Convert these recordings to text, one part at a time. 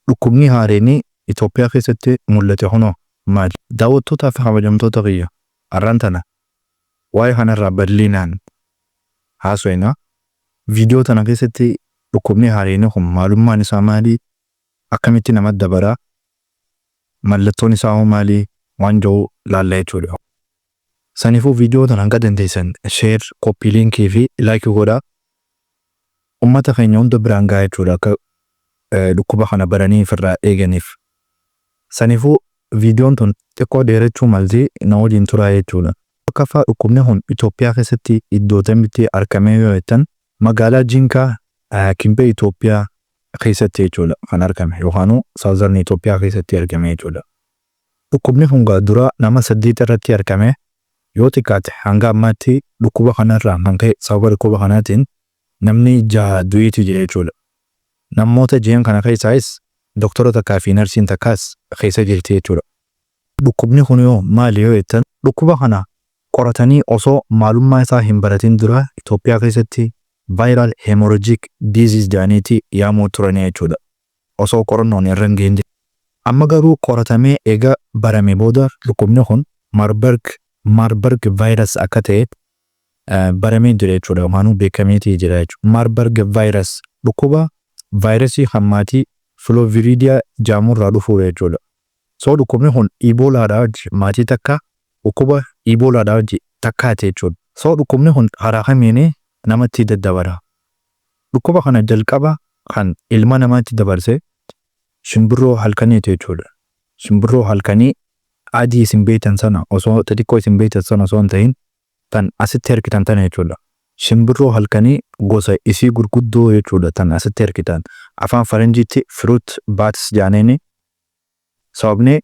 dhukkubni haareenii Itoophiyaa keessatti mul'ate hunoo maali? Daawwattootaa fi kabajamtoota kiyya har'aan tana waa'ee kanarraa bal'inaan haasofnaa. Viidiyoo tana keessatti dhukkubni haareenii kun maalummaan isaa maali? Akkamitti namatti dabara? Mallattoon isaa hoo maali? Waan jiru laallaa jechuudha. Saniifuu viidiyoo tana hanga dandeessan sheer, koppii liinkii fi laayikii godhaa. Uummata keenya hunda biraan gahaa jechuudha akka dhukkuba kana baranii ofirraa eeganiif. Saniifuu viidiyoon tun xiqqoo dheerachuu malti na waliin turaa jechuudha. Akka dhukkubni kun Itoophiyaa keessatti iddoo kamitti argamee yoo jettan magaalaa Jinkaa Kimbee Itoophiyaa keessatti jechuudha kan argame yookaan Saawuzarni Itoophiyaa keessatti argame jechuudha. Dhukkubni kun dura nama 8 irratti argame yoo xiqqaate hanga ammaatti dhukkuba kanarraa kan ka'e sababa dhukkuba kanaatiin namni 6 du'eetu jira jechuudha. Namoota 6 kana keessaas doktora takkaa fi narsiin takkaas keessa jirti jechuudha. Dhukkubni kun yoo maali yoo jettan dhukkuba kana qoratanii osoo maalummaa isaa hin baratin dura Itoophiyaa keessatti viral hemorrhagic disease jedhaniiti yaamuu turanii jechuudha. Osoo qorannoon irra hin geenye. Amma garuu qoratamee eega barame booda dhukkubni kun Marburg virus akka ta'e baramee jira jechuudha. Yookaan beekameetii jira jechuudha. Marburg virus dhukkuba vaayirasii hammaatii Filoviriidiyaa jedhamurraa dhufu jechuudha. So dhukkubni kun Iboolaadhaa wajji maatii takka dhukkuba Iboolaadhaa wajji takkaate jechuudha. So dhukkubni kun karaa kamiini namatti daddabara. Dhukkuba kana jalqaba kan ilma namaatti dabarse shimbirroo halkaniiti jechuudha. Shimbirroo halkanii adii isin beektan sana osoo xixiqqoo isin beektan sana osoo hin ta'in tan asitti hirkitan tana jechuudha. Shimbirroo halkanii gosa isii gurguddoo jechuudha tan asitti hirkitan. Afaan Faranjiitti fruit bats jedhaniini sababni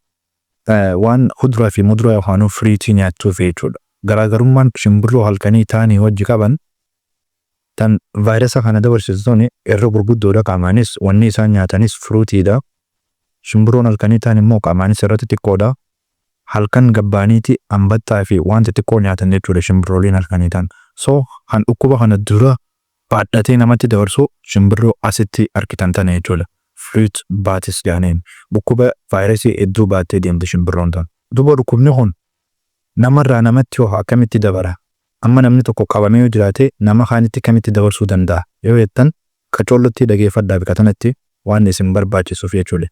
waan kuduraa fi muduraa yookaan firiitii nyaachuuf jechuudha. Garaagarummaan shimbirroo halkanii ta'anii wajji qaban tan vaayirasa kana dabarsituun irra gurguddoodha qaamaanis wanni isaan nyaatanis fruutiidha. Shimbirroon halkanii ta'an immoo qaamaanis irratti xiqqoodha. Halkan gabbaaniiti ambattaa fi waan xixiqqoo nyaatan jechuudha shimbirrooliin halkanii ta'an. So kan dhukkuba kana dura baadhatee namatti dabarsu shimbirroo asitti argitan tana jechuudha. Fruit bats jedhaniin dhukkuba vaayirasii hedduu baattee deemte shimbirroon ta'an. Duuba dhukkubni kun namarraa namatti yoo akkamitti dabara? Amma namni tokko qabamee yoo jiraate nama kaanitti kamitti dabarsuu danda'a? Yoo jettan qacoollootti dhageeffadhaa bikatanatti waan isin barbaachisuuf jechuudha.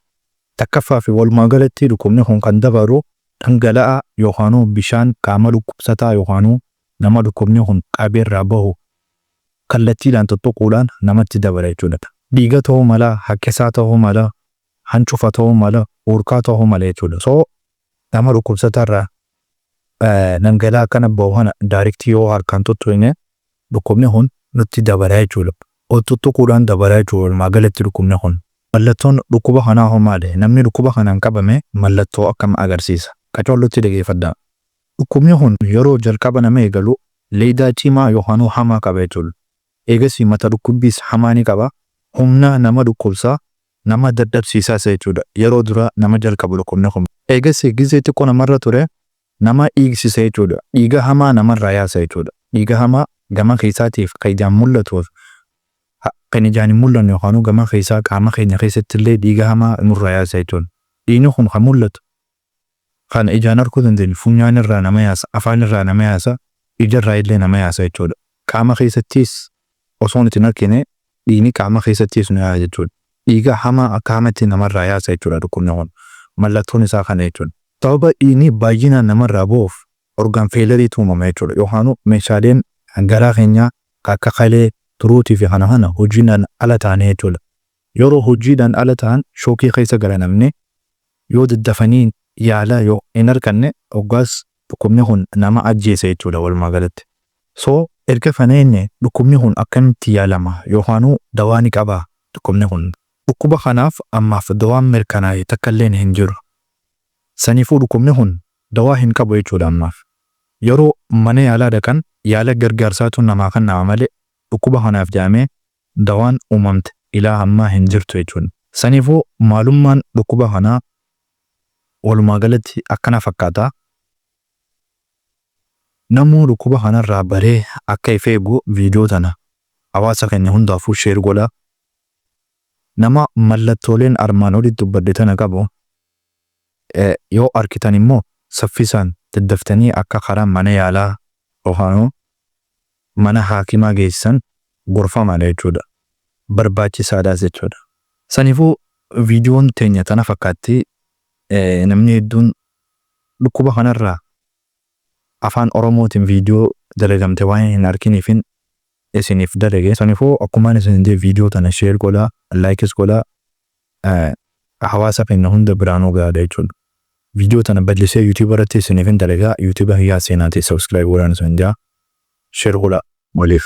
Takkaffaa fi walumaa galatti dhukkubni kun kan dabaru dhangala'aa yookaan bishaan qaama dhukkubsataa yookaan nama dhukkubni kun qabeerraa bahu kallattiidhaan tuttuquudhaan namatti dabara jechuudha. Dhiiga ta'uu mala, hakkisaa ta'uu mala, hancufa ta'uu mala, urkaa ta'uu mala jechuudha. So nama dhukkubsataarraa dhangala'aa kana bahu kana daayiriktii yoo harkaan tuttuqne dhukkubni kun nutti dabara jechuudha. Tuttuquudhaan dabara jechuudha walumaa galatti dhukkubni kun. Mallattoon dhukkuba kanaa hoo maali? Namni dhukkuba kanaan qabame mallattoo akkam agarsiisa? Qacoollootti dhageeffadhaa. Dhukkubni kun yeroo jalqaba nama eegalu leedaa cimaa yookaan hamaa qaba jechuudha. Eegas mata dhukkubbiis hamaa ni qaba. Humna nama dhukkubsaa nama dadhabsiisaas jechuudha. Yeroo dura nama jalqabu dhukkubni kun. Eegas gizee xiqqoo namarra ture nama dhiigsisa jechuudha. Dhiiga hamaa namarraa yaasa jechuudha. Dhiiga hamaa gama keessaatiif kan ijaan mul'atuuf kan ijaan hin mul'anne yookaan gama keessaa qaama keenya keessatti illee dhiiga hamaa nurraa yaasa jechuudha. Dhiigni kun kan mul'atu kan ijaan arguu dandeenyu funyaan irraa nama yaasa, afaan irraa nama yaasa, ija irraa illee nama yaasa jechuudha. Qaama keessattis osoo nuti hin argine dhiigni qaama keessattis nu yaasa jechuudha. Dhiiga hamaa akka hamaatti namarraa yaasa jechuudha dhukkubni kun. Mallattoon isaa kana jechuudha. Sababa dhiigni baay'inaan namarraa ba'uuf orgaan feelariitu uumama jechuudha. Yookaan meeshaaleen garaa keenyaa akka kalee, turuutii fi kana hojiidhaan ala ta'an jechuudha. Yeroo hojiidhaan ala ta'an shookii keessa gala namni yoo daddafanii yaala yoo hin arganne hoggaas dhukkubni kun nama ajjeesa jechuudha walumaa galatti. So erga faneenye dhukkubni kun akkamitti yaalama yookaan dawaa ni qaba dhukkubni kun. Dhukkuba kanaaf ammaaf dawaan mirkanaa'e takka illee hin jiru. Saniifuu dhukkubni kun dawaa hin qabu jechuudha ammaaf. Yeroo mana yaalaa dhaqan yaala gargaarsaatu namaa kennama malee dhukkuba kanaaf jedhamee dawaan uumamte ilaa ammaa hin jirtu jechuudha. Saniifuu maalummaan dhukkuba kanaa walumaa galatti akkana fakkaata. Namuu dhukkuba kanarraa baree akka of eegu viidiyoo tana hawaasa keenya hundaafuu sheer godhaa. nama mallattooleen armaan olitti dubbadde tana qabu yoo arkitan immoo saffisaan daddaftanii akka karaa mana yaalaa yookaan mana haakimaa geessan gorfamaadha jechuudha. Barbaachisaadhaas jechuudha. Sanifuu viidiyoon teenya tana fakkaatti namni hedduun dhukkuba kanarraa afaan Oromootiin viidiyoo dalagamte waan hin arkiniifin isiniif dalage. Sanifuu akkumaan isin viidiyoo tana sheer godhaa, laayikis godhaa, hawaasa keenya hunda biraanuu gahaadha jechuudha. Viidiyoo tana bal'isee YouTube irratti isiniif hin dalagaa. YouTube hiyyaa seenaatii subscribe godhaan isin jaa sheer godhaa waliif.